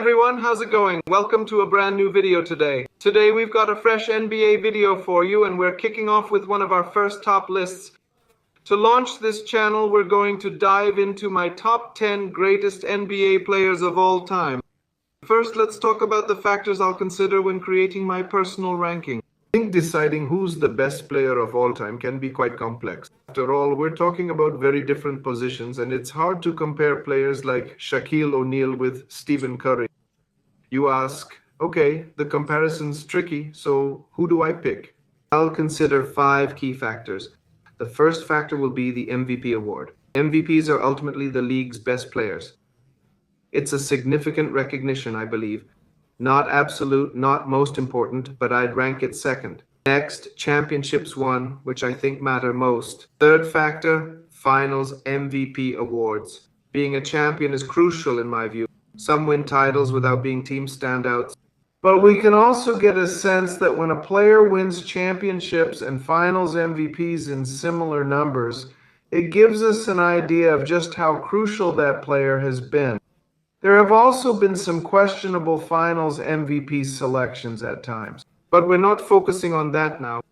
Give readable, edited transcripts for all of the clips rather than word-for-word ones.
everyone, how's it going? Welcome to a brand new video today. Today we've got a fresh NBA video for you and we're kicking off with one of our first top lists. To launch this channel, we're going to dive into my top 10 greatest NBA players of all time. First, let's talk about the factors I'll consider when creating my personal ranking. I think deciding who's the best player of all time can be quite complex. After all, we're talking about very different positions, and it's hard to compare players like Shaquille O'Neal with Stephen Curry. You ask, okay, the comparison's tricky, so who do I pick? I'll consider 5 key factors. The first factor will be the MVP award. MVPs are ultimately the league's best players. It's a significant recognition, I believe. Not absolute, not most important, but I'd rank it second. Next, championships won, which I think matter most. Third factor, finals MVP awards. Being a champion is crucial in my view. Some win titles without being team standouts. But we can also get a sense that when a player wins championships and finals MVPs in similar numbers, it gives us an idea of just how crucial that player has been. There have also been some questionable finals MVP selections at times, but we're not focusing on that now.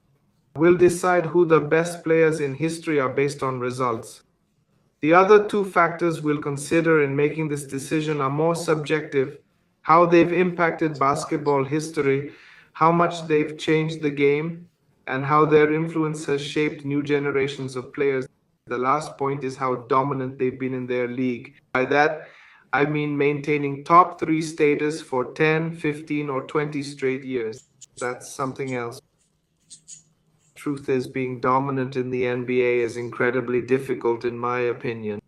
We'll decide who the best players in history are based on results. The other 2 factors we'll consider in making this decision are more subjective: how they've impacted basketball history, how much they've changed the game, and how their influence has shaped new generations of players. The last point is how dominant they've been in their league. By that, I mean maintaining top 3 status for 10, 15, or 20 straight years. That's something else. Truth is, being dominant in the NBA is incredibly difficult in my opinion.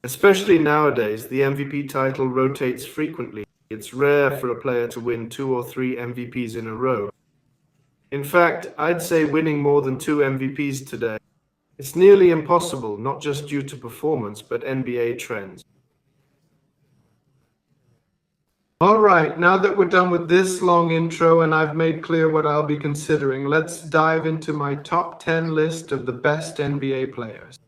Especially nowadays, the MVP title rotates frequently. It's rare for a player to win 2 or 3 MVPs in a row. In fact, I'd say winning more than 2 MVPs today. It's nearly impossible, not just due to performance, but NBA trends. Alright, now that we're done with this long intro and I've made clear what I'll be considering, let's dive into my top 10 list of the best NBA players.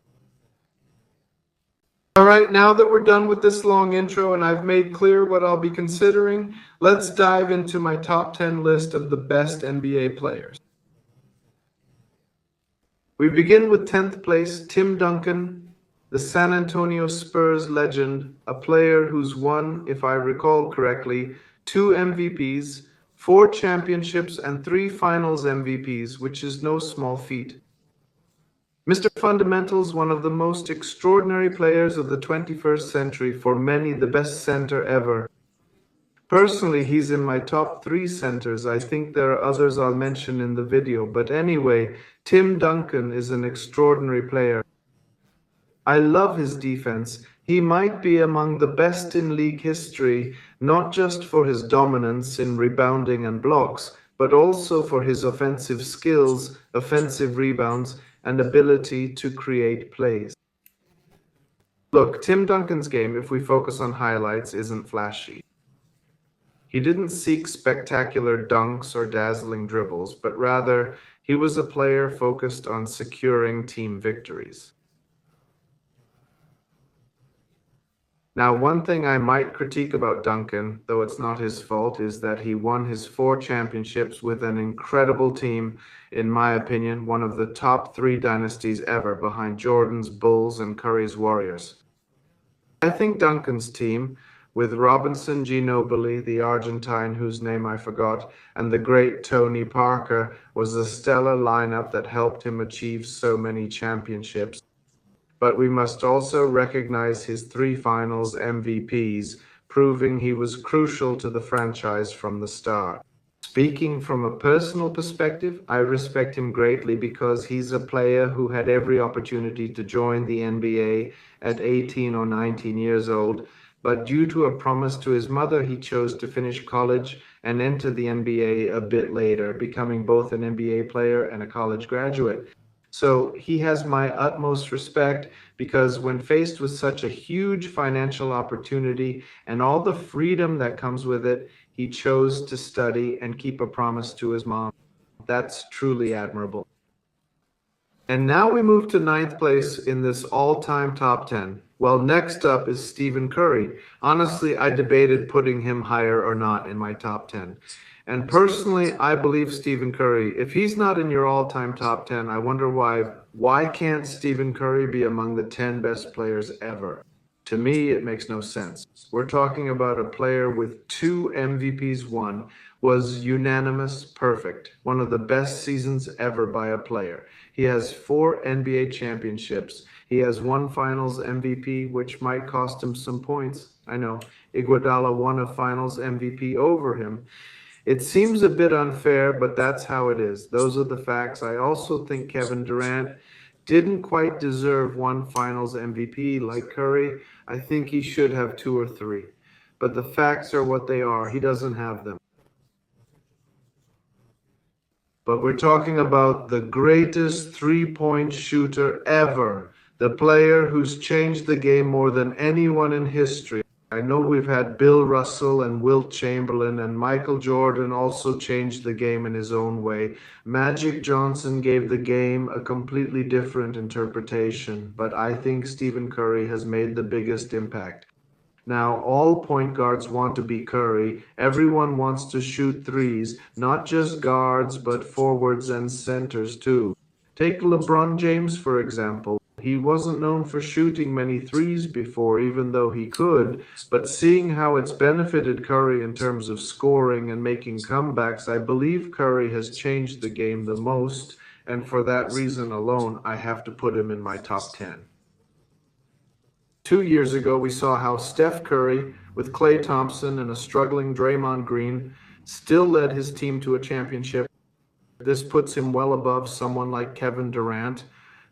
Alright, now that we're done with this long intro and I've made clear what I'll be considering, let's dive into my top 10 list of the best NBA players. We begin with 10th place, Tim Duncan, the San Antonio Spurs legend, a player who's won, if I recall correctly, 2 MVPs, 4 championships, and 3 finals MVPs, which is no small feat. Mr. Fundamental's one of the most extraordinary players of the 21st century, for many the best center ever. Personally, he's in my top 3 centers. I think there are others I'll mention in the video, but anyway, Tim Duncan is an extraordinary player. I love his defense. He might be among the best in league history, not just for his dominance in rebounding and blocks, but also for his offensive skills, offensive rebounds, and ability to create plays. Look, Tim Duncan's game, if we focus on highlights, isn't flashy. He didn't seek spectacular dunks or dazzling dribbles, but rather, he was a player focused on securing team victories. Now, one thing I might critique about Duncan, though it's not his fault, is that he won his 4 championships with an incredible team, in my opinion, one of the top 3 dynasties ever, behind Jordan's Bulls and Curry's Warriors. I think Duncan's team, with Robinson, Ginobili, the Argentine whose name I forgot, and the great Tony Parker, was a stellar lineup that helped him achieve so many championships. But we must also recognize his 3 finals MVPs, proving he was crucial to the franchise from the start. Speaking from a personal perspective, I respect him greatly because he's a player who had every opportunity to join the NBA at 18 or 19 years old, but due to a promise to his mother, he chose to finish college and enter the NBA a bit later, becoming both an NBA player and a college graduate. So he has my utmost respect because when faced with such a huge financial opportunity and all the freedom that comes with it, he chose to study and keep a promise to his mom. That's truly admirable. And now we move to ninth place in this all-time top 10. Well, next up is Stephen Curry. Honestly, I debated putting him higher or not in my top 10. And personally, I believe Stephen Curry. If he's not in your all-time top 10, I wonder why. Why can't Stephen Curry be among the 10 best players ever? To me, it makes no sense. We're talking about a player with two MVPs won, was unanimous perfect, one of the best seasons ever by a player. He has four NBA championships. He has one finals MVP, which might cost him some points. I know. Iguodala won a finals MVP over him. It seems a bit unfair, but that's how it is. Those are the facts. I also think Kevin Durant didn't quite deserve one finals MVP like Curry. I think he should have two or three. But the facts are what they are. He doesn't have them. But we're talking about the greatest three-point shooter ever, the player who's changed the game more than anyone in history. I know we've had Bill Russell and Wilt Chamberlain, and Michael Jordan also changed the game in his own way. Magic Johnson gave the game a completely different interpretation, but I think Stephen Curry has made the biggest impact. Now, all point guards want to be Curry. Everyone wants to shoot threes, not just guards, but forwards and centers too. Take LeBron James, for example. He wasn't known for shooting many threes before, even though he could, but seeing how it's benefited Curry in terms of scoring and making comebacks, I believe Curry has changed the game the most, and for that reason alone, I have to put him in my top 10. 2 years ago, we saw how Steph Curry, with Klay Thompson and a struggling Draymond Green, still led his team to a championship. This puts him well above someone like Kevin Durant,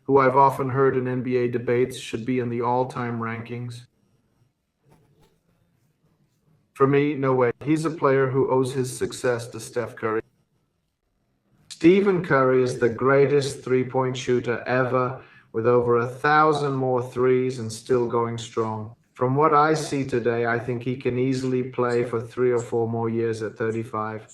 who I've often heard in NBA debates should be in the all-time rankings. For me, no way. He's a player who owes his success to Steph Curry. Stephen Curry is the greatest three-point shooter ever, with over 1,000 more threes and still going strong. From what I see today, I think he can easily play for 3 or 4 more years at 35.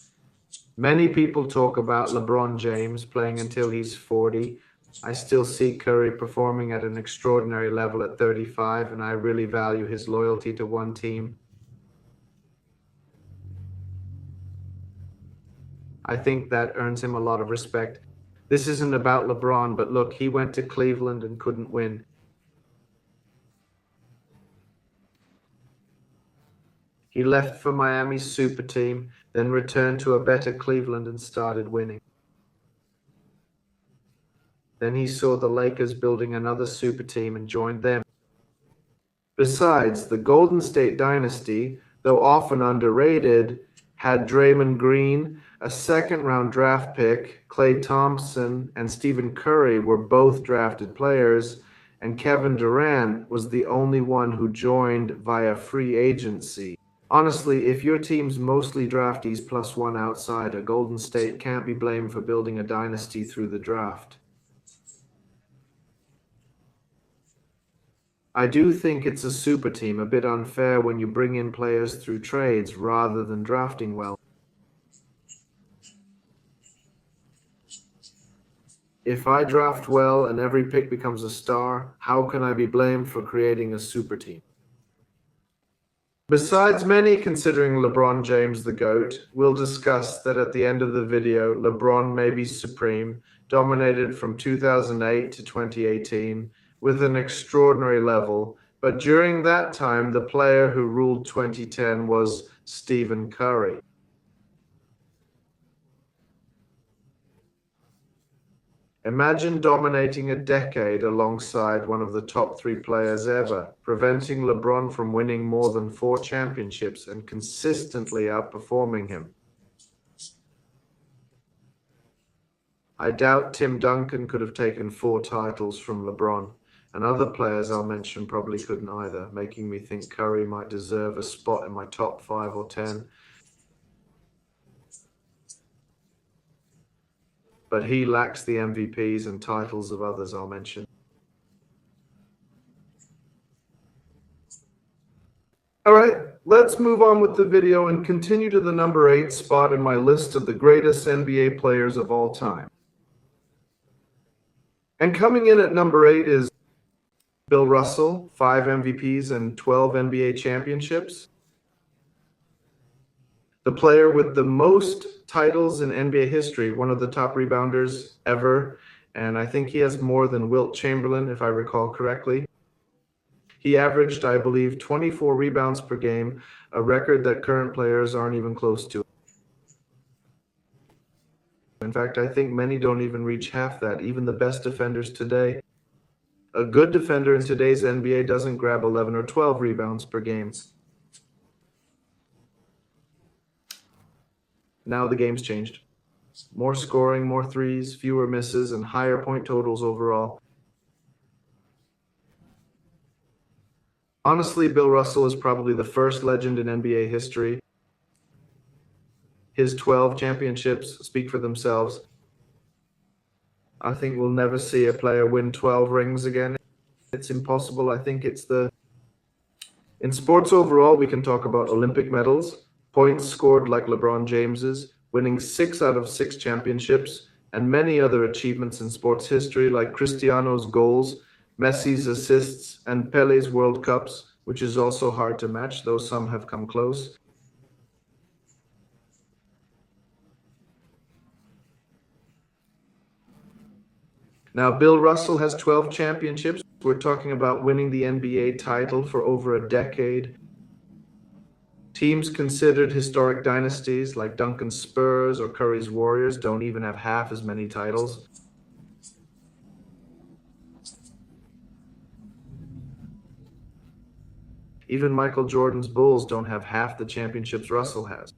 Many people talk about LeBron James playing until he's 40. I still see Curry performing at an extraordinary level at 35, and I really value his loyalty to one team. I think that earns him a lot of respect. This isn't about LeBron, but look, he went to Cleveland and couldn't win. He left for Miami's super team, then returned to a better Cleveland and started winning. Then he saw the Lakers building another super team and joined them. Besides, the Golden State dynasty, though often underrated, had Draymond Green, a second-round draft pick, Klay Thompson, and Stephen Curry were both drafted players, and Kevin Durant was the only one who joined via free agency. Honestly, if your team's mostly draftees plus one outsider, Golden State can't be blamed for building a dynasty through the draft. I do think it's a super team, a bit unfair when you bring in players through trades rather than drafting well. If I draft well and every pick becomes a star, how can I be blamed for creating a super team? Besides many considering LeBron James the GOAT, we'll discuss that at the end of the video, LeBron may be supreme, dominated from 2008 to 2018 with an extraordinary level, but during that time, the player who ruled 2010 was Stephen Curry. Imagine dominating a decade alongside one of the top three players ever, preventing LeBron from winning more than 4 championships and consistently outperforming him. I doubt Tim Duncan could have taken 4 titles from LeBron, and other players I'll mention probably couldn't either, making me think Curry might deserve a spot in my top 5 or 10. But he lacks the MVPs and titles of others I'll mention. All right, let's move on with the video and continue to the number 8 spot in my list of the greatest NBA players of all time. And coming in at number 8 is Bill Russell, 5 MVPs and 12 NBA championships. The player with the most titles in NBA history, one of the top rebounders ever, and I think he has more than Wilt Chamberlain, if I recall correctly. He averaged, I believe, 24 rebounds per game, a record that current players aren't even close to. In fact, I think many don't even reach half that, even the best defenders today. A good defender in today's NBA doesn't grab 11 or 12 rebounds per game. Now the game's changed. More scoring, more threes, fewer misses, and higher point totals overall. Honestly, Bill Russell is probably the first legend in NBA history. His 12 championships speak for themselves. I think we'll never see a player win 12 rings again. It's impossible. I think in sports overall, we can talk about Olympic medals, points scored like LeBron James's, winning 6 out of 6 championships, and many other achievements in sports history like Cristiano's goals, Messi's assists, and Pele's World Cups, which is also hard to match, though some have come close. Now, Bill Russell has 12 championships. We're talking about winning the NBA title for over a decade. Teams considered historic dynasties like Duncan's Spurs or Curry's Warriors don't even have half as many titles. Even Michael Jordan's Bulls don't have half the championships Russell has.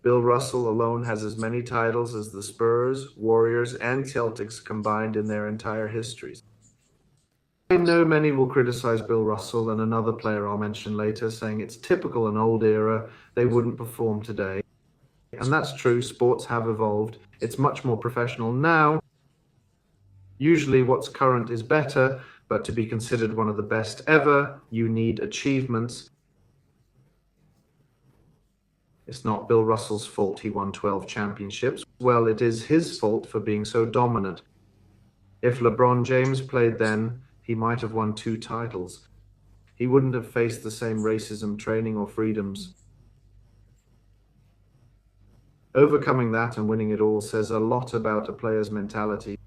Bill Russell alone has as many titles as the Spurs, Warriors, and Celtics combined in their entire histories. I know many will criticize Bill Russell and another player I'll mention later, saying it's typical an old era, they wouldn't perform today. And that's true, sports have evolved. It's much more professional now. Usually what's current is better, but to be considered one of the best ever, you need achievements. It's not Bill Russell's fault he won 12 championships. Well, it is his fault for being so dominant. If LeBron James played then, he might have won 2 titles. He wouldn't have faced the same racism, training, or freedoms. Overcoming that and winning it all says a lot about a player's mentality.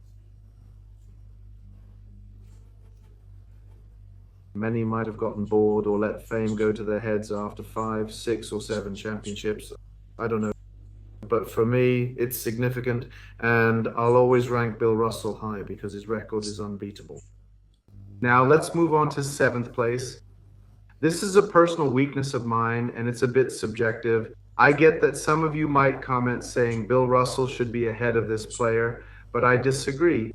Many might have gotten bored or let fame go to their heads after 5, 6, or 7 championships. I don't know. But for me, it's significant, and I'll always rank Bill Russell high because his record is unbeatable. Now let's move on to 7th place. This is a personal weakness of mine, and it's a bit subjective. I get that some of you might comment saying Bill Russell should be ahead of this player, but I disagree.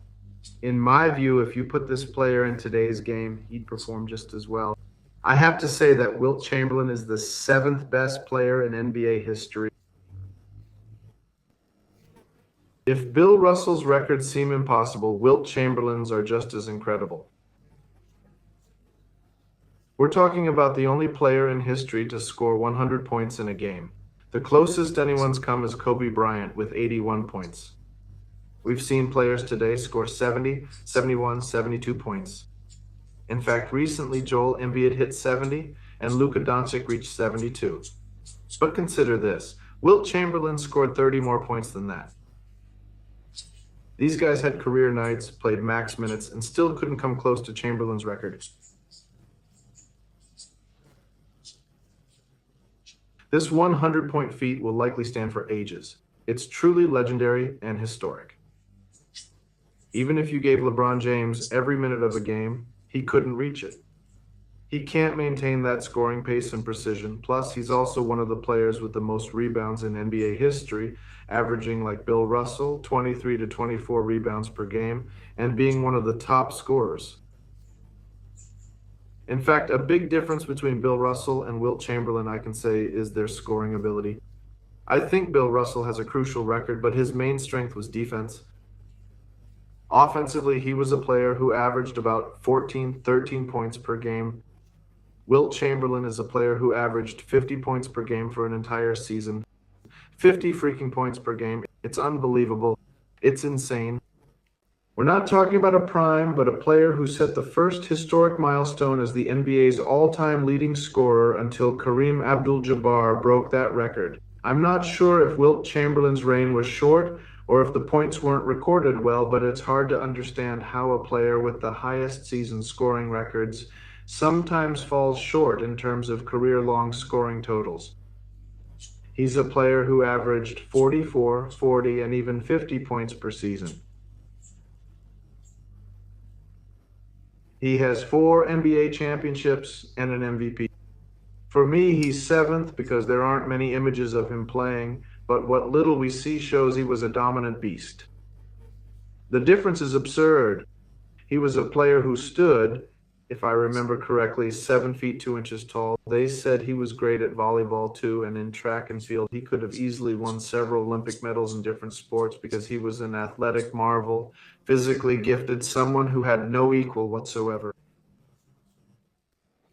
In my view, if you put this player in today's game, he'd perform just as well. I have to say that Wilt Chamberlain is the 7th best player in NBA history. If Bill Russell's records seem impossible, Wilt Chamberlain's are just as incredible. We're talking about the only player in history to score 100 points in a game. The closest anyone's come is Kobe Bryant with 81 points. We've seen players today score 70, 71, 72 points. In fact, recently Joel Embiid hit 70 and Luka Doncic reached 72. But consider this, Wilt Chamberlain scored 30 more points than that. These guys had career nights, played max minutes, and still couldn't come close to Chamberlain's record. This 100-point feat will likely stand for ages. It's truly legendary and historic. Even if you gave LeBron James every minute of a game, he couldn't reach it. He can't maintain that scoring pace and precision. Plus, he's also one of the players with the most rebounds in NBA history, averaging like Bill Russell, 23 to 24 rebounds per game, and being one of the top scorers. In fact, a big difference between Bill Russell and Wilt Chamberlain, I can say, is their scoring ability. I think Bill Russell has a crucial record, but his main strength was defense. Offensively, he was a player who averaged about 14, 13 points per game. Wilt Chamberlain is a player who averaged 50 points per game for an entire season. 50 freaking points per game. It's unbelievable. It's insane. We're not talking about a prime, but a player who set the first historic milestone as the NBA's all-time leading scorer until Kareem Abdul-Jabbar broke that record. I'm not sure if Wilt Chamberlain's reign was short or if the points weren't recorded well, but it's hard to understand how a player with the highest season scoring records sometimes falls short in terms of career-long scoring totals. He's a player who averaged 44, 40, and even 50 points per season. He has 4 NBA championships and an MVP. For me, he's 7th because there aren't many images of him playing, but what little we see shows he was a dominant beast. The difference is absurd. He was a player who stood, if I remember correctly, 7 feet 2 inches tall. They said he was great at volleyball too, and in track and field, he could have easily won several Olympic medals in different sports because he was an athletic marvel, physically gifted, someone who had no equal whatsoever.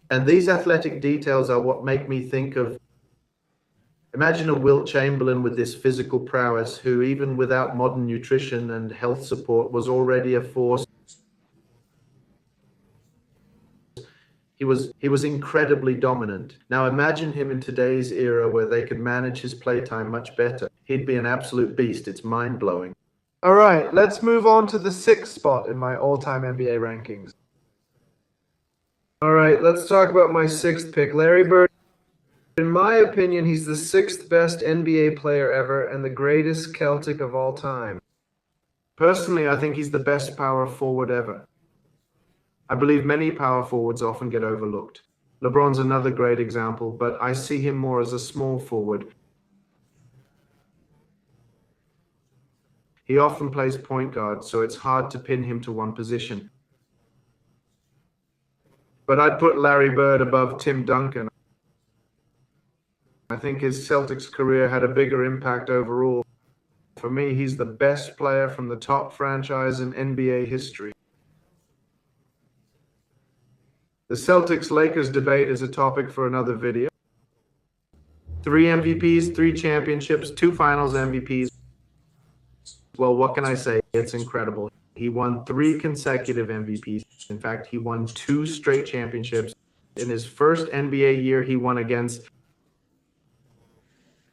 And these athletic details are what make me think of, imagine a Wilt Chamberlain with this physical prowess who, even without modern nutrition and health support, was already a force. He was incredibly dominant. Now imagine him in today's era where they could manage his playtime much better. He'd be an absolute beast. It's mind-blowing. All right, let's move on to the 6th spot in my all-time NBA rankings. All right, let's talk about my 6th pick, Larry Bird. In my opinion, he's the 6th best NBA player ever and the greatest Celtic of all time. Personally, I think he's the best power forward ever. I believe many power forwards often get overlooked. LeBron's another great example, but I see him more as a small forward. He often plays point guard, so it's hard to pin him to one position. But I'd put Larry Bird above Tim Duncan. I think his Celtics career had a bigger impact overall. For me, he's the best player from the top franchise in NBA history. The Celtics-Lakers debate is a topic for another video. 3 MVPs, 3 championships, 2 finals MVPs. Well, what can I say? It's incredible. He won 3 consecutive MVPs. In fact, he won 2 straight championships. In his first NBA year, he won against...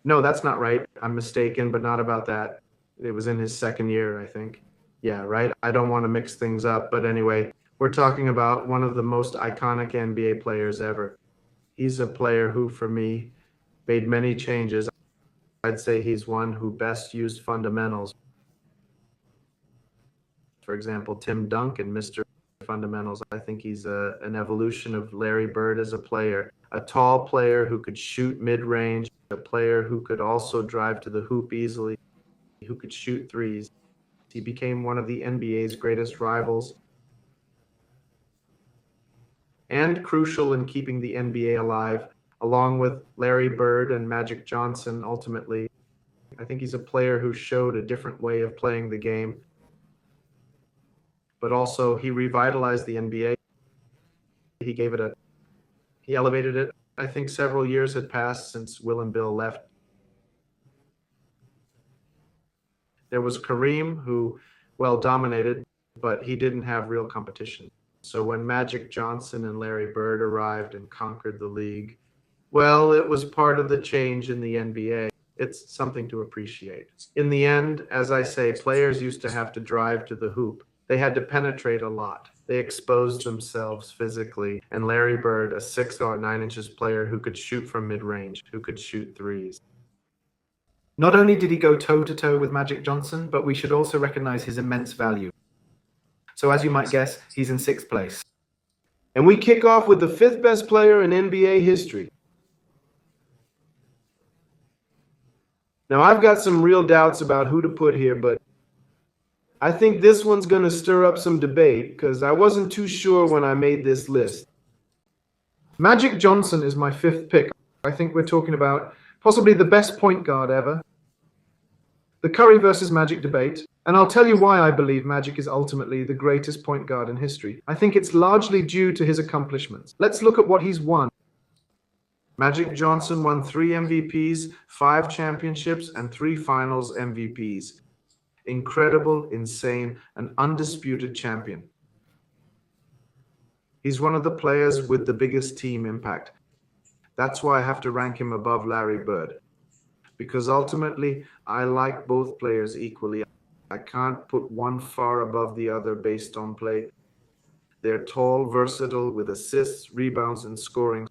No, that's not right. I'm mistaken, but not about that. It was in his second year, I think. Yeah, right? I don't want to mix things up, but anyway, we're talking about one of the most iconic NBA players ever. He's a player who, for me, made many changes. I'd say he's one who best used fundamentals. For example, Tim Duncan, Mr. Fundamentals. I think he's an evolution of Larry Bird as a player. A tall player who could shoot mid-range, a player who could also drive to the hoop easily, who could shoot threes. He became one of the NBA's greatest rivals and crucial in keeping the NBA alive, along with Larry Bird and Magic Johnson ultimately. I think he's a player who showed a different way of playing the game, but also he revitalized the NBA. He elevated it. I think several years had passed since Will and Bill left. There was Kareem, who, well, dominated, but he didn't have real competition. So when Magic Johnson and Larry Bird arrived and conquered the league, well, it was part of the change in the NBA. It's something to appreciate. In the end, as I say, players used to have to drive to the hoop. They had to penetrate a lot. They exposed themselves physically. And Larry Bird, a 6 or 9 inches player who could shoot from mid-range, who could shoot threes. Not only did he go toe-to-toe with Magic Johnson, but we should also recognize his immense value. So as you might guess, he's in 6th place. And we kick off with the 5th best player in NBA history. Now, I've got some real doubts about who to put here, but I think this one's going to stir up some debate because I wasn't too sure when I made this list. Magic Johnson is my 5th pick. I think we're talking about possibly the best point guard ever. The Curry versus Magic debate. And I'll tell you why I believe Magic is ultimately the greatest point guard in history. I think it's largely due to his accomplishments. Let's look at what he's won. Magic Johnson won 3 MVPs, 5 championships, and 3 finals MVPs. Incredible, insane, an undisputed champion. He's one of the players with the biggest team impact. That's why I have to rank him above Larry Bird. Because ultimately, I like both players equally. I can't put one far above the other based on play. They're tall, versatile, with assists, rebounds, and scoring,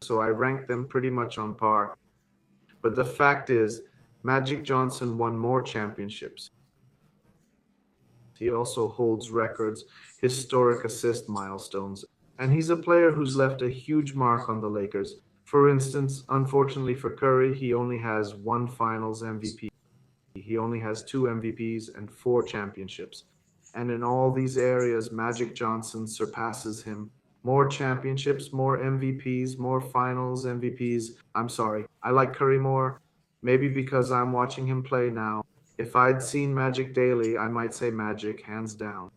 so I rank them pretty much on par. But the fact is, Magic Johnson won more championships. He also holds records, historic assist milestones, and he's a player who's left a huge mark on the Lakers. For instance, unfortunately for Curry, he only has one Finals MVP. He only has two MVPs and four championships. And in all these areas, Magic Johnson surpasses him. More championships, more MVPs, more finals MVPs. I'm sorry, I like Curry more. Maybe because I'm watching him play now. If I'd seen Magic daily, I might say Magic, hands down.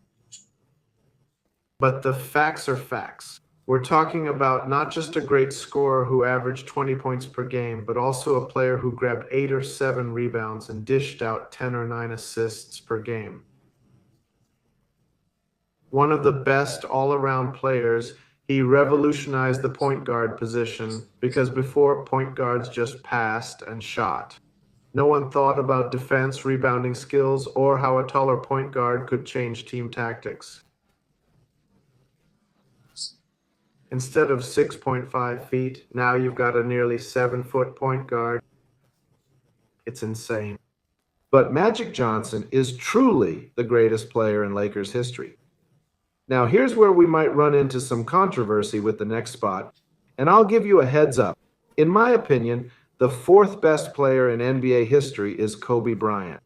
But the facts are facts. We're talking about not just a great scorer who averaged 20 points per game, but also a player who grabbed 8 or 7 rebounds and dished out 10 or 9 assists per game. One of the best all around players, he revolutionized the point guard position because before point guards just passed and shot. No one thought about defense, rebounding skills, or how a taller point guard could change team tactics. Instead of 6.5 feet, now you've got a nearly 7-foot point guard. It's insane. But Magic Johnson is truly the greatest player in Lakers history. Now, here's where we might run into some controversy with the next spot, and I'll give you a heads up. In my opinion, the fourth best player in NBA history is Kobe Bryant.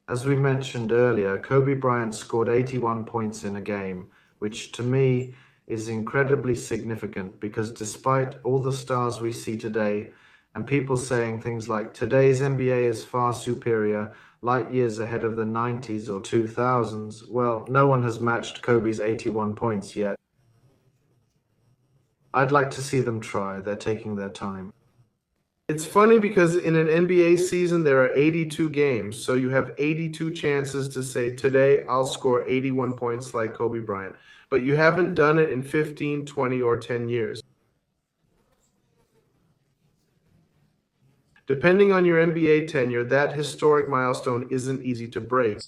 As we mentioned earlier, Kobe Bryant scored 81 points in a game, which to me is incredibly significant because despite all the stars we see today, and people saying things like today's NBA is far superior, light years ahead of the 90s or 2000s, well, no one has matched Kobe's 81 points yet. I'd like to see them try. They're taking their time. It's funny because in an NBA season, there are 82 games, so you have 82 chances to say, today I'll score 81 points like Kobe Bryant. But you haven't done it in 15, 20, or 10 years. Depending on your NBA tenure, that historic milestone isn't easy to break.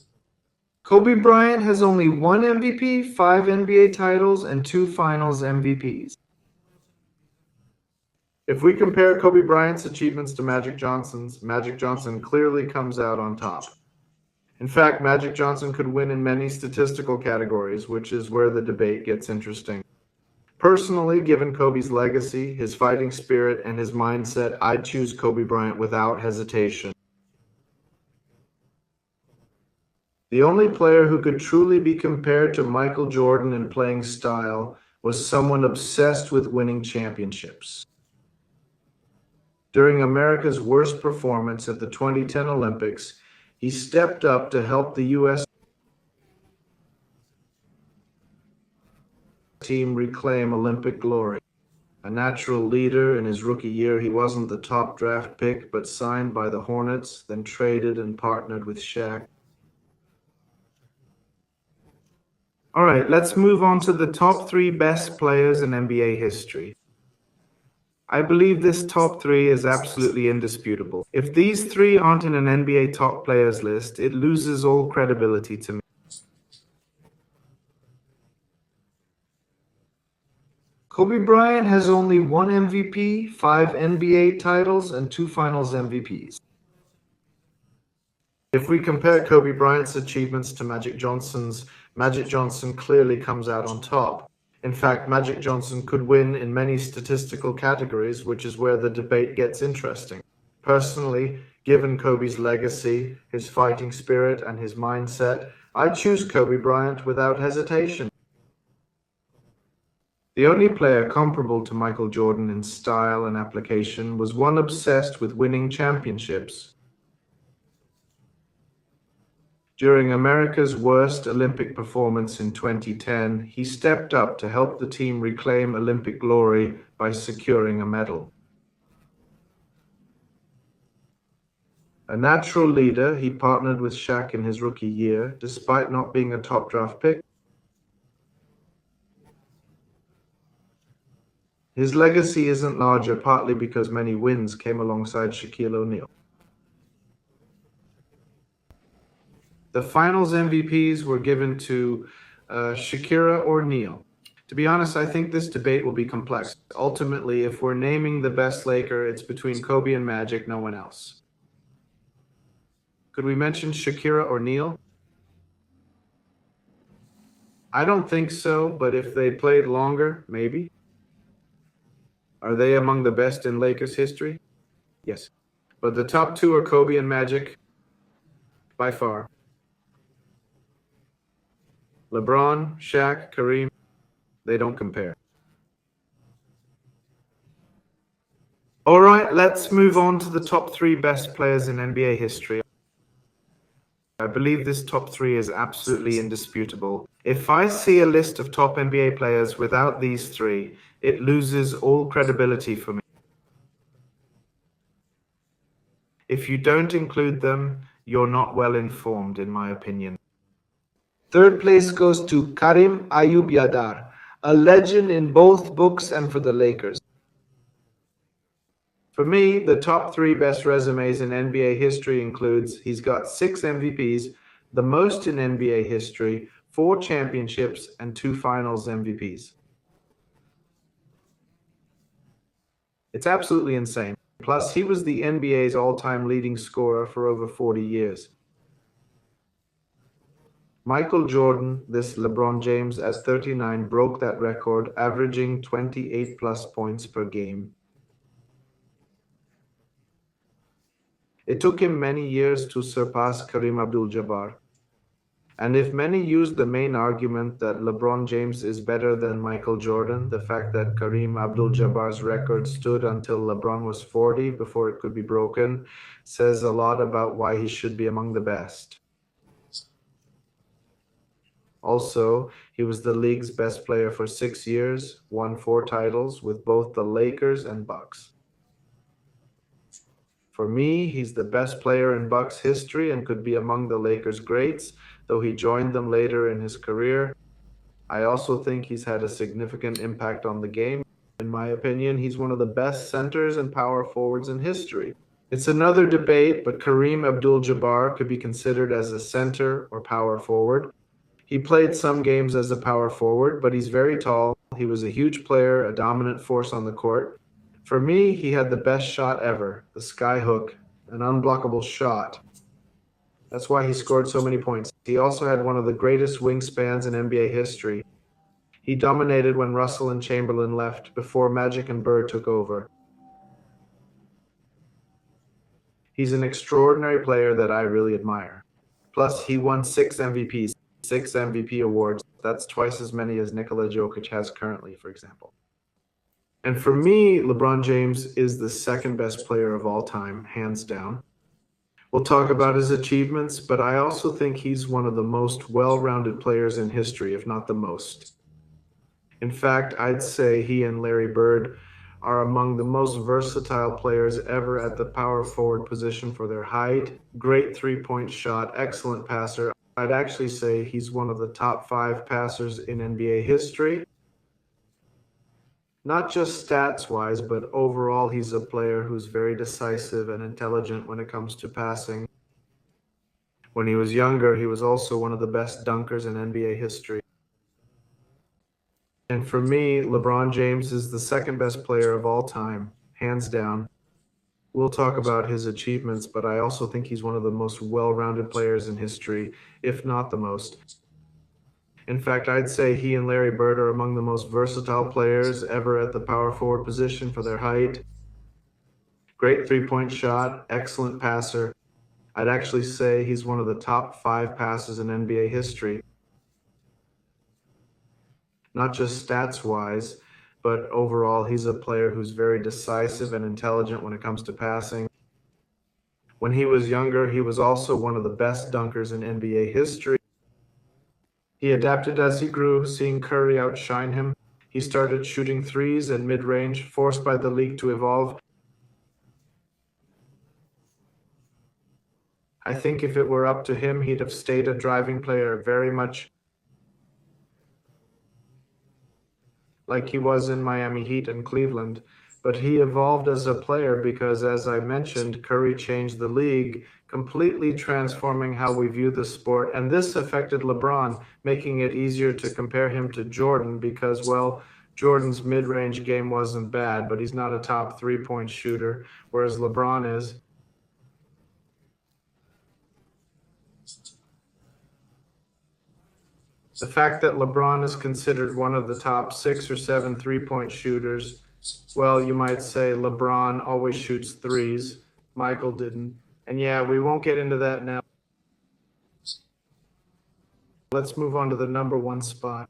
Kobe Bryant has only one MVP, 5 NBA titles, and 2 Finals MVPs. If we compare Kobe Bryant's achievements to Magic Johnson's, Magic Johnson clearly comes out on top. In fact, Magic Johnson could win in many statistical categories, which is where the debate gets interesting. Personally, given Kobe's legacy, his fighting spirit, and his mindset, I'd choose Kobe Bryant without hesitation. The only player who could truly be compared to Michael Jordan in playing style was someone obsessed with winning championships. During America's worst performance at the 2010 Olympics, he stepped up to help the U.S. team reclaim Olympic glory. A natural leader, in his rookie year, he wasn't the top draft pick, but signed by the Hornets, then traded and partnered with Shaq. All right, let's move on to the top 3 best players in NBA history. I believe this top 3 is absolutely indisputable. If these 3 aren't in an NBA top players list, it loses all credibility to me. Kobe Bryant has only one MVP, 5 NBA titles, and 2 Finals MVPs. If we compare Kobe Bryant's achievements to Magic Johnson's, Magic Johnson clearly comes out on top. In fact, Magic Johnson could win in many statistical categories, which is where the debate gets interesting. Personally, given Kobe's legacy, his fighting spirit, and his mindset, I'd choose Kobe Bryant without hesitation. The only player comparable to Michael Jordan in style and application was one obsessed with winning championships. During America's worst Olympic performance in 2010, he stepped up to help the team reclaim Olympic glory by securing a medal. A natural leader, he partnered with Shaq in his rookie year, despite not being a top draft pick. His legacy isn't larger, partly because many wins came alongside Shaquille O'Neal. The finals MVPs were given to Shakira or Neal. To be honest, I think this debate will be complex. Ultimately, if we're naming the best Laker, it's between Kobe and Magic, no one else. Could we mention Shakira or Neal? I don't think so, but if they played longer, maybe. Are they among the best in Lakers history? Yes. But the top two are Kobe and Magic, by far. LeBron, Shaq, Kareem, they don't compare. All right, let's move on to the top three best players in NBA history. I believe this top three is absolutely indisputable. If I see a list of top NBA players without these three, it loses all credibility for me. If you don't include them, you're not well informed, in my opinion. Third place goes to Karim Ayub-Yadar, a legend in both books and for the Lakers. For me, the top three best resumes in NBA history includes he's got 6 MVPs, the most in NBA history, 4 championships, and 2 finals MVPs. It's absolutely insane. Plus, he was the NBA's all-time leading scorer for over 40 years. Michael Jordan, this LeBron James at 39, broke that record, averaging 28 plus points per game. It took him many years to surpass Kareem Abdul-Jabbar. And if many use the main argument that LeBron James is better than Michael Jordan, the fact that Kareem Abdul-Jabbar's record stood until LeBron was 40 before it could be broken says a lot about why he should be among the best. Also, he was the league's best player for 6 years, won 4 titles with both the Lakers and Bucks. For me, he's the best player in Bucks history and could be among the Lakers' greats, though he joined them later in his career. I also think he's had a significant impact on the game. In my opinion, he's one of the best centers and power forwards in history. It's another debate, but Kareem Abdul-Jabbar could be considered as a center or power forward. He played some games as a power forward, but he's very tall. He was a huge player, a dominant force on the court. For me, he had the best shot ever, the sky hook, an unblockable shot. That's why he scored so many points. He also had one of the greatest wingspans in NBA history. He dominated when Russell and Chamberlain left before Magic and Bird took over. He's an extraordinary player that I really admire. Plus, he won 6 MVPs, 6 MVP awards. That's twice as many as Nikola Jokic has currently, for example. And for me, LeBron James is the second best player of all time, hands down. We'll talk about his achievements, but I also think he's one of the most well-rounded players in history, if not the most. In fact, I'd say he and Larry Bird are among the most versatile players ever at the power forward position for their height, great three-point shot, excellent passer. I'd actually say he's one of the top 5 passers in NBA history. Not just stats-wise, but overall he's a player who's very decisive and intelligent when it comes to passing. When he was younger, he was also one of the best dunkers in NBA history. And for me, LeBron James is the second best player of all time, hands down. We'll talk about his achievements, but I also think he's one of the most well-rounded players in history, if not the most. In fact, I'd say he and Larry Bird are among the most versatile players ever at the power forward position for their height. Great three-point shot, excellent passer. I'd actually say he's one of the top 5 passers in NBA history. Not just stats-wise, but overall he's a player who's very decisive and intelligent when it comes to passing. When he was younger, he was also one of the best dunkers in NBA history. He adapted as he grew, seeing Curry outshine him. He started shooting threes and mid-range, forced by the league to evolve. I think if it were up to him, he'd have stayed a driving player very much like he was in Miami Heat and Cleveland. But he evolved as a player because, as I mentioned, Curry changed the league, completely transforming how we view the sport. And this affected LeBron, making it easier to compare him to Jordan because, well, Jordan's mid range game wasn't bad, but he's not a top 3 point shooter, whereas LeBron is. The fact that LeBron is considered one of the top 6 or 7 3 point shooters, well, you might say LeBron always shoots threes. Michael didn't. And yeah, we won't get into that now. Let's move on to the number one spot.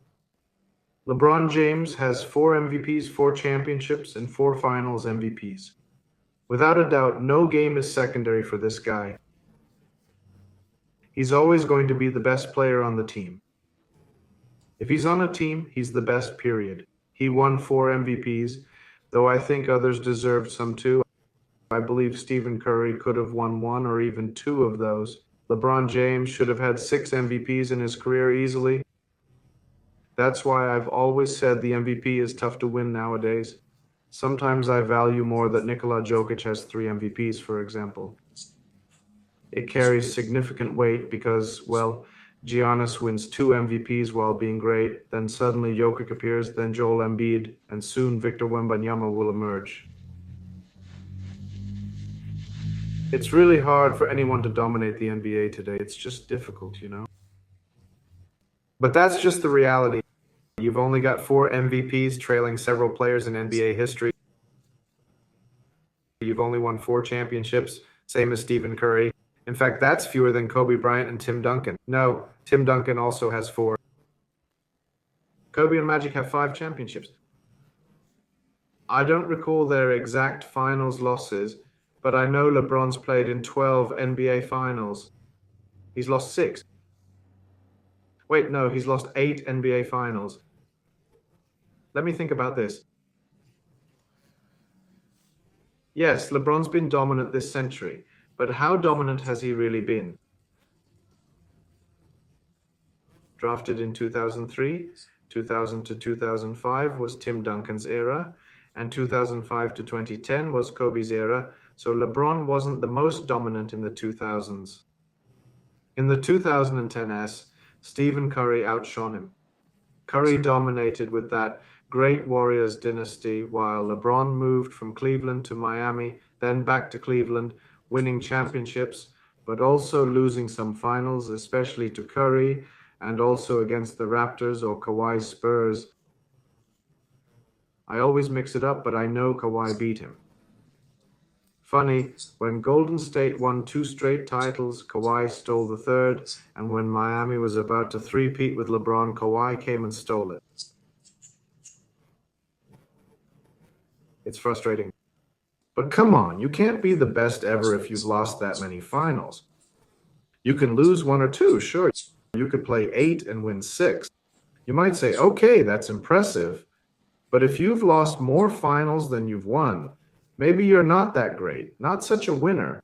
LeBron James has 4 MVPs, 4 championships, and 4 finals MVPs. Without a doubt, no game is secondary for this guy. He's always going to be the best player on the team. If he's on a team, he's the best, period. He won 4 MVPs, though I think others deserved some too. I believe Stephen Curry could have won 1 or even 2 of those. LeBron James should have had 6 MVPs in his career easily. That's why I've always said the MVP is tough to win nowadays. Sometimes I value more that Nikola Jokic has 3 MVPs, for example. It carries significant weight because, well, Giannis wins 2 MVPs while being great, then suddenly Jokic appears, then Joel Embiid, and soon Victor Wembanyama will emerge. It's really hard for anyone to dominate the NBA today. It's just difficult, you know? But that's just the reality. You've only got 4 MVPs trailing several players in NBA history. You've only won 4 championships, same as Stephen Curry. In fact, that's fewer than Kobe Bryant and Tim Duncan. No, Tim Duncan also has 4. Kobe and Magic have 5 championships. I don't recall their exact finals losses, but I know LeBron's played in 12 NBA finals. He's lost 6. Wait, no, he's lost 8 NBA finals. Let me think about this. Yes, LeBron's been dominant this century, but how dominant has he really been? Drafted in 2003, 2000 to 2005 was Tim Duncan's era, and 2005 to 2010 was Kobe's era, so LeBron wasn't the most dominant in the 2000s. In the 2010s, Stephen Curry outshone him. Curry dominated with that great Warriors dynasty, while LeBron moved from Cleveland to Miami, then back to Cleveland, winning championships, but also losing some finals, especially to Curry, and also against the Raptors or Kawhi's Spurs. I always mix it up, but I know Kawhi beat him. Funny, when Golden State won 2 straight titles, Kawhi stole the third, and when Miami was about to three-peat with LeBron, Kawhi came and stole it. It's frustrating. But come on, you can't be the best ever if you've lost that many finals. You can lose 1 or 2, sure. You could play 8 and win 6. You might say, okay, that's impressive. But if you've lost more finals than you've won, maybe you're not that great, not such a winner.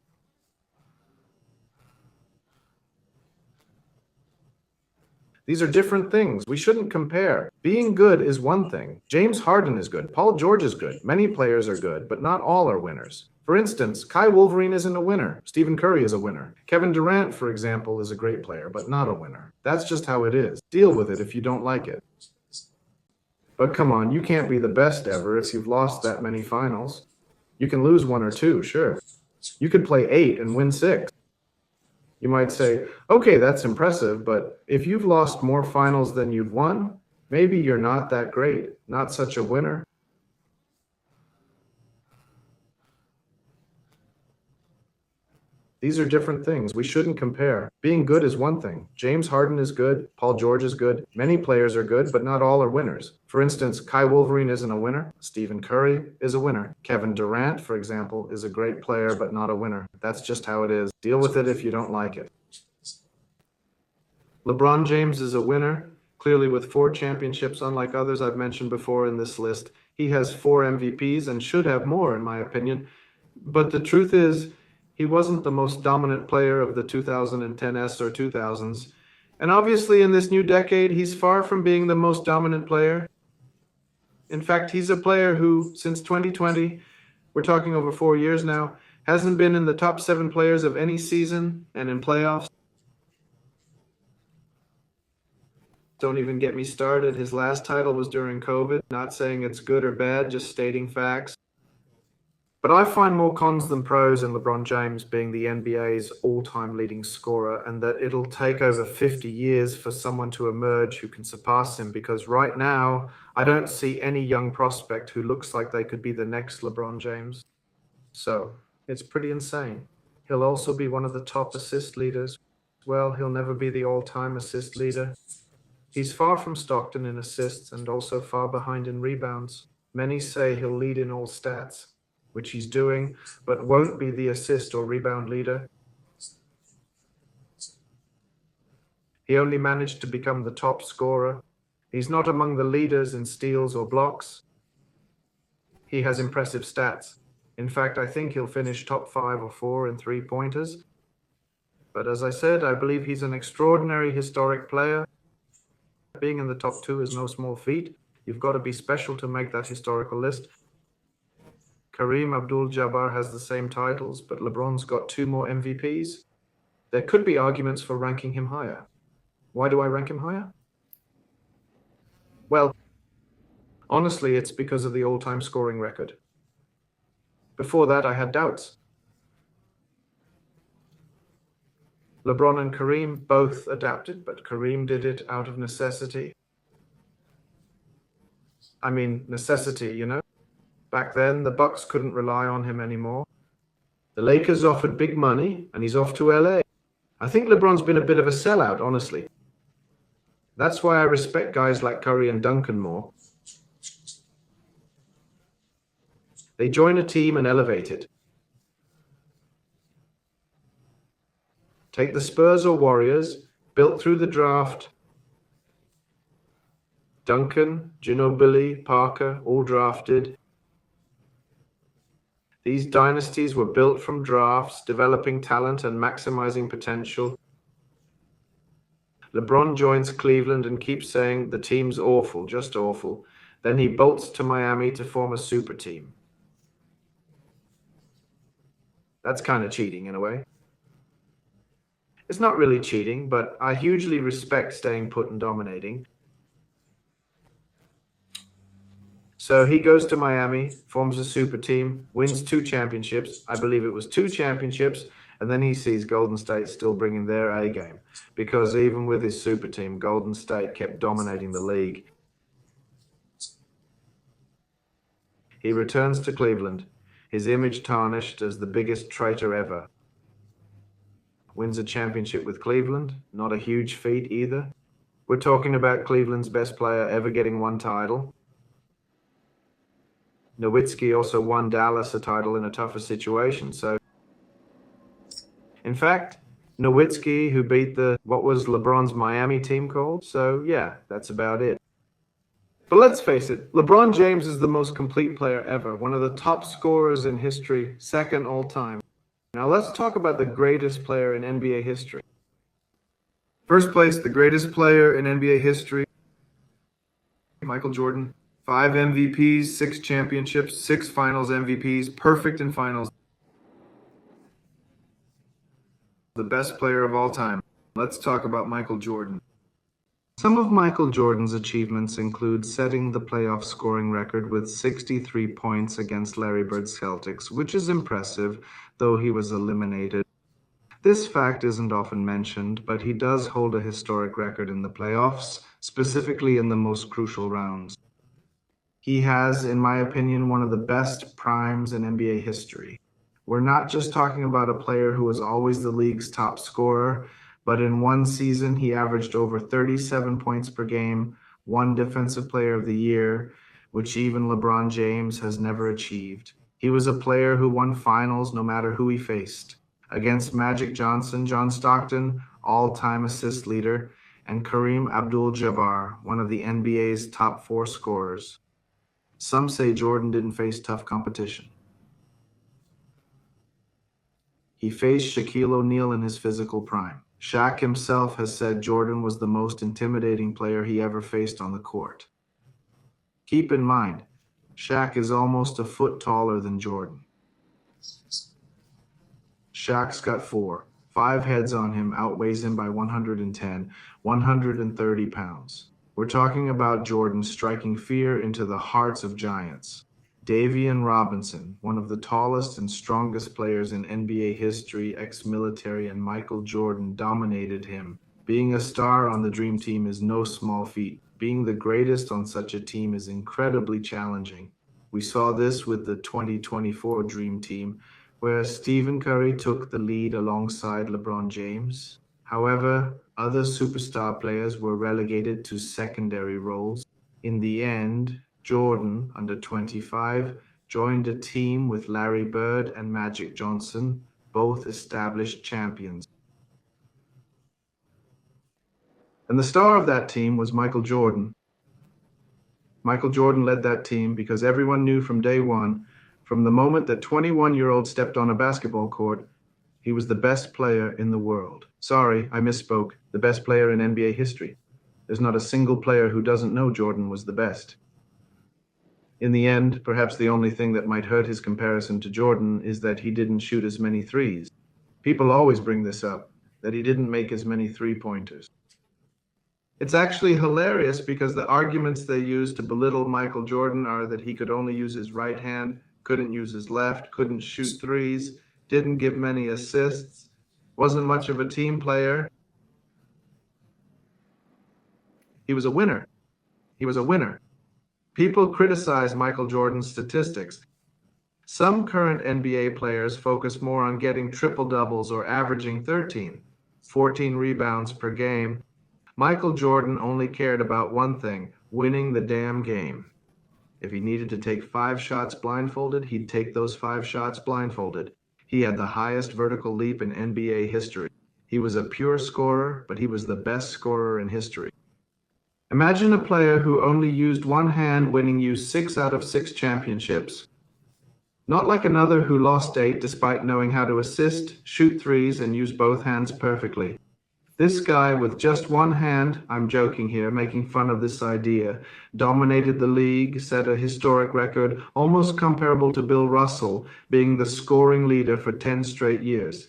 These are different things. We shouldn't compare. Being good is one thing. James Harden is good. Paul George is good. Many players are good, but not all are winners. For instance, Kai Wolverine isn't a winner. Stephen Curry is a winner. Kevin Durant, for example, is a great player, but not a winner. That's just how it is. Deal with it if you don't like it. But come on, you can't be the best ever if you've lost that many finals. You can lose 1 or 2, sure. You could play 8 and win 6. You might say, okay, that's impressive, but if you've lost more finals than you've won, maybe you're not that great, not such a winner. These are different things. We shouldn't compare. Being good is one thing. James Harden is good. Paul George is good. Many players are good, but not all are winners. For instance, Kai Wolverine isn't a winner. Stephen Curry is a winner. Kevin Durant, for example, is a great player, but not a winner. That's just how it is. Deal with it if you don't like it. LeBron James is a winner, clearly with 4 championships, unlike others I've mentioned before in this list. He has 4 MVPs and should have more, in my opinion. But the truth is, He wasn't the most dominant player of the 2010s or 2000s. And obviously, in this new decade, he's far from being the most dominant player. In fact, he's a player who, since 2020, we're talking over 4 years now, hasn't been in the top 7 players of any season, and in playoffs. Don't even get me started. His last title was during COVID. Not saying it's good or bad, just stating facts. But I find more cons than pros in LeBron James being the NBA's all-time leading scorer, and that it'll take over 50 years for someone to emerge who can surpass him, because right now, I don't see any young prospect who looks like they could be the next LeBron James. So, it's pretty insane. He'll also be one of the top assist leaders. Well, he'll never be the all-time assist leader. He's far from Stockton in assists and also far behind in rebounds. Many say he'll lead in all stats, which he's doing, but won't be the assist or rebound leader. He only managed to become the top scorer. He's not among the leaders in steals or blocks. He has impressive stats. In fact, I think he'll finish top 5 or 4 in three-pointers. But as I said, I believe he's an extraordinary historic player. Being in the top 2 is no small feat. You've got to be special to make that historical list. Kareem Abdul-Jabbar has the same titles, but LeBron's got 2 more MVPs. There could be arguments for ranking him higher. Why do I rank him higher? Well, honestly, it's because of the all-time scoring record. Before that, I had doubts. LeBron and Kareem both adapted, but Kareem did it out of necessity. I mean, necessity, you know? Back then, the Bucks couldn't rely on him anymore. The Lakers offered big money, and he's off to LA. I think LeBron's been a bit of a sellout, honestly. That's why I respect guys like Curry and Duncan more. They join a team and elevate it. Take the Spurs or Warriors, built through the draft. Duncan, Ginobili, Parker, all drafted. These dynasties were built from drafts, developing talent and maximizing potential. LeBron joins Cleveland and keeps saying the team's awful, just awful. Then he bolts to Miami to form a super team. That's kind of cheating in a way. It's not really cheating, but I hugely respect staying put and dominating. So he goes to Miami, forms a super team, wins 2 championships. I believe it was 2 championships. And then he sees Golden State still bringing their A game, because even with his super team, Golden State kept dominating the league. He returns to Cleveland, his image tarnished as the biggest traitor ever. Wins a championship with Cleveland, not a huge feat either. We're talking about Cleveland's best player ever getting 1 title. Nowitzki also won Dallas a title in a tougher situation, so in fact, Nowitzki, who beat what was LeBron's Miami team called? So yeah, that's about it. But let's face it, LeBron James is the most complete player ever, one of the top scorers in history, second all time. Now let's talk about the greatest player in NBA history. First place, the greatest player in NBA history, Michael Jordan. 5 MVPs, 6 championships, 6 finals MVPs, perfect in finals. The best player of all time. Let's talk about Michael Jordan. Some of Michael Jordan's achievements include setting the playoff scoring record with 63 points against Larry Bird's Celtics, which is impressive, though he was eliminated. This fact isn't often mentioned, but he does hold a historic record in the playoffs, specifically in the most crucial rounds. He has, in my opinion, one of the best primes in NBA history. We're not just talking about a player who was always the league's top scorer, but in one season he averaged over 37 points per game, won Defensive Player of the Year, which even LeBron James has never achieved. He was a player who won finals no matter who he faced. Against Magic Johnson, John Stockton, all-time assist leader, and Kareem Abdul-Jabbar, one of the NBA's top 4 scorers. Some say Jordan didn't face tough competition. He faced Shaquille O'Neal in his physical prime. Shaq himself has said Jordan was the most intimidating player he ever faced on the court. Keep in mind, Shaq is almost a foot taller than Jordan. Shaq's got 5 heads on him, outweighs him by 110, 130 pounds. We're talking about Jordan striking fear into the hearts of giants. Davian Robinson, one of the tallest and strongest players in NBA history, ex-military, and Michael Jordan dominated him. Being a star on the Dream Team is no small feat. Being the greatest on such a team is incredibly challenging. We saw this with the 2024 Dream Team, where Stephen Curry took the lead alongside LeBron James. However, other superstar players were relegated to secondary roles. In the end, Jordan, under 25, joined a team with Larry Bird and Magic Johnson, both established champions. And the star of that team was Michael Jordan. Michael Jordan led that team because everyone knew from day one, from the moment that 21-year-old stepped on a basketball court, he was the best player in the world. Sorry, I misspoke. The best player in NBA history. There's not a single player who doesn't know Jordan was the best. In the end, perhaps the only thing that might hurt his comparison to Jordan is that he didn't shoot as many threes. People always bring this up, that he didn't make as many three-pointers. It's actually hilarious because the arguments they use to belittle Michael Jordan are that he could only use his right hand, couldn't use his left, couldn't shoot threes, didn't give many assists, wasn't much of a team player. He was a winner. He was a winner. People criticize Michael Jordan's statistics. Some current NBA players focus more on getting triple-doubles or averaging 13, 14 rebounds per game. Michael Jordan only cared about one thing, winning the damn game. If he needed to take 5 shots blindfolded, he'd take those 5 shots blindfolded. He had the highest vertical leap in NBA history. He was a pure scorer, but he was the best scorer in history. Imagine a player who only used one hand winning you 6 out of 6 championships. Not like another who lost 8 despite knowing how to assist, shoot threes, and use both hands perfectly. This guy with just one hand, I'm joking here, making fun of this idea, dominated the league, set a historic record, almost comparable to Bill Russell, being the scoring leader for 10 straight years.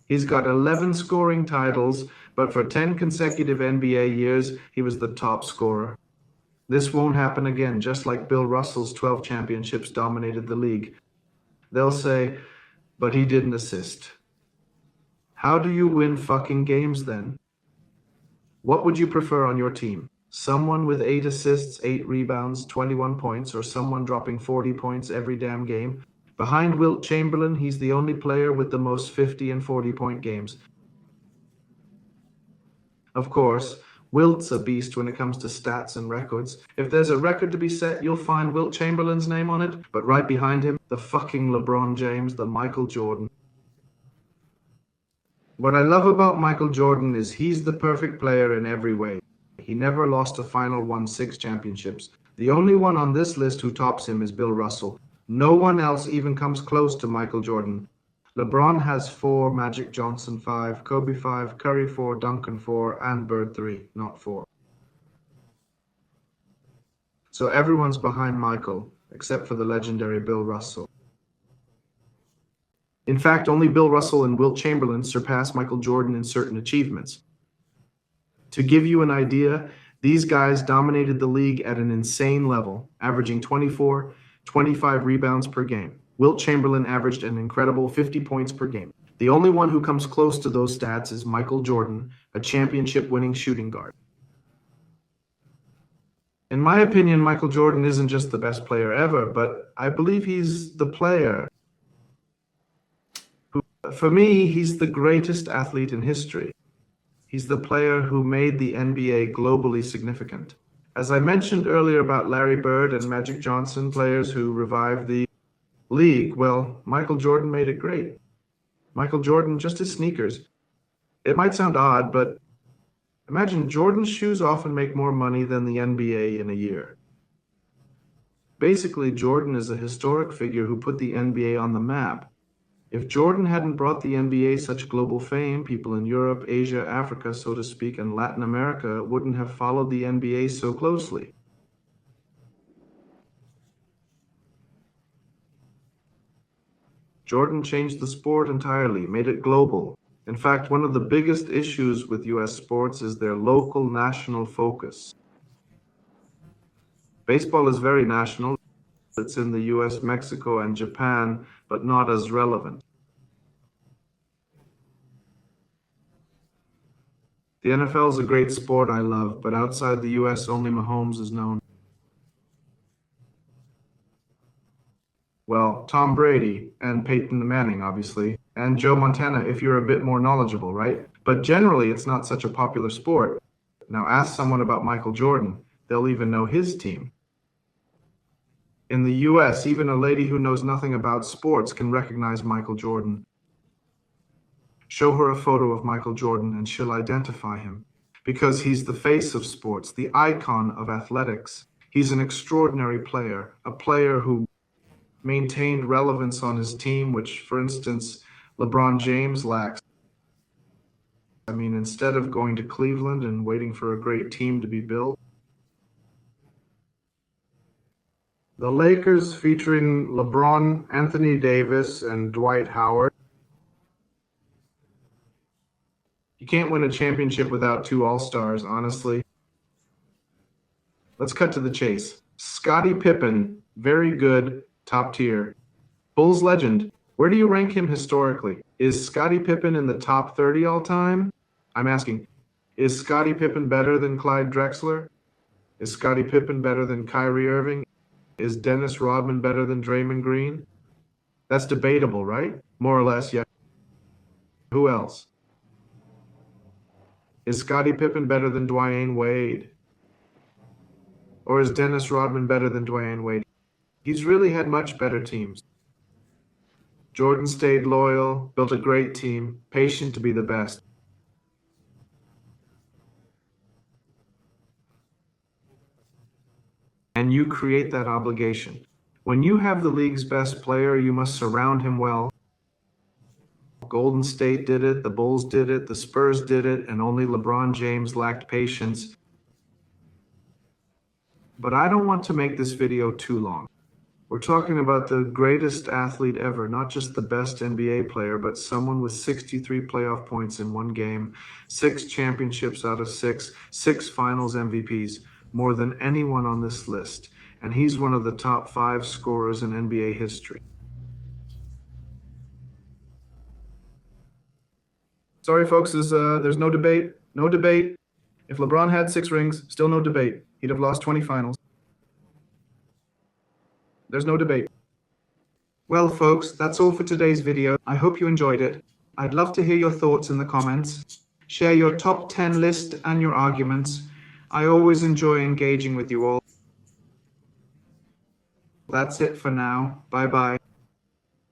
He's got 11 scoring titles, but for 10 consecutive NBA years, he was the top scorer. This won't happen again, just like Bill Russell's 12 championships dominated the league. They'll say, but he didn't assist. How do you win fucking games then? What would you prefer on your team? Someone with 8 assists, 8 rebounds, 21 points, or someone dropping 40 points every damn game? Behind Wilt Chamberlain, he's the only player with the most 50 and 40-point games. Of course, Wilt's a beast when it comes to stats and records. If there's a record to be set, you'll find Wilt Chamberlain's name on it, but right behind him, the fucking LeBron James, the Michael Jordan. What I love about Michael Jordan is he's the perfect player in every way. He never lost a final, won 6 championships. The only one on this list who tops him is Bill Russell. No one else even comes close to Michael Jordan. LeBron has 4, Magic Johnson 5, Kobe 5, Curry 4, Duncan 4, and Bird 3, not 4. So everyone's behind Michael, except for the legendary Bill Russell. In fact, only Bill Russell and Wilt Chamberlain surpassed Michael Jordan in certain achievements. To give you an idea, these guys dominated the league at an insane level, averaging 24, 25 rebounds per game. Wilt Chamberlain averaged an incredible 50 points per game. The only one who comes close to those stats is Michael Jordan, a championship-winning shooting guard. In my opinion, Michael Jordan isn't just the best player ever, but I believe he's the player. For me, he's the greatest athlete in history. He's the player who made the NBA globally significant. As I mentioned earlier about Larry Bird and Magic Johnson, players who revived the league, well, Michael Jordan made it great. Michael Jordan, just his sneakers. It might sound odd, but imagine Jordan's shoes often make more money than the NBA in a year. Basically, Jordan is a historic figure who put the NBA on the map. If Jordan hadn't brought the NBA such global fame, people in Europe, Asia, Africa, so to speak, and Latin America wouldn't have followed the NBA so closely. Jordan changed the sport entirely, made it global. In fact, one of the biggest issues with US sports is their local national focus. Baseball is very national. It's in the US, Mexico, and Japan, but not as relevant. The NFL is a great sport I love, but outside the US, only Mahomes is known. Well, Tom Brady and Peyton Manning, obviously, and Joe Montana if you're a bit more knowledgeable, right? But generally, it's not such a popular sport. Now, ask someone about Michael Jordan, they'll even know his team. In the US, even a lady who knows nothing about sports can recognize Michael Jordan. Show her a photo of Michael Jordan and she'll identify him because he's the face of sports, the icon of athletics. He's an extraordinary player, a player who maintained relevance on his team, which, for instance, LeBron James lacks. I mean, instead of going to Cleveland and waiting for a great team to be built, the Lakers featuring LeBron, Anthony Davis, and Dwight Howard. You can't win a championship without two All-Stars, honestly. Let's cut to the chase. Scottie Pippen, very good, top tier. Bulls legend, where do you rank him historically? Is Scottie Pippen in the top 30 all time? I'm asking, is Scottie Pippen better than Clyde Drexler? Is Scottie Pippen better than Kyrie Irving? Is Dennis Rodman better than Draymond Green? That's debatable, right? More or less, yeah. Who else? Is Scottie Pippen better than Dwyane Wade? Or is Dennis Rodman better than Dwyane Wade? He's really had much better teams. Jordan stayed loyal, built a great team, patient to be the best. And you create that obligation. When you have the league's best player, you must surround him well. Golden State did it, the Bulls did it, the Spurs did it, and only LeBron James lacked patience. But I don't want to make this video too long. We're talking about the greatest athlete ever, not just the best NBA player, but someone with 63 playoff points in one game, 6 championships out of 6, 6 finals MVPs, more than anyone on this list. And he's one of the top 5 scorers in NBA history. Sorry, folks, there's no debate. No debate. If LeBron had 6 rings, still no debate. He'd have lost 20 finals. There's no debate. Well, folks, that's all for today's video. I hope you enjoyed it. I'd love to hear your thoughts in the comments. Share your top 10 list and your arguments. I always enjoy engaging with you all. That's it for now. Bye-bye.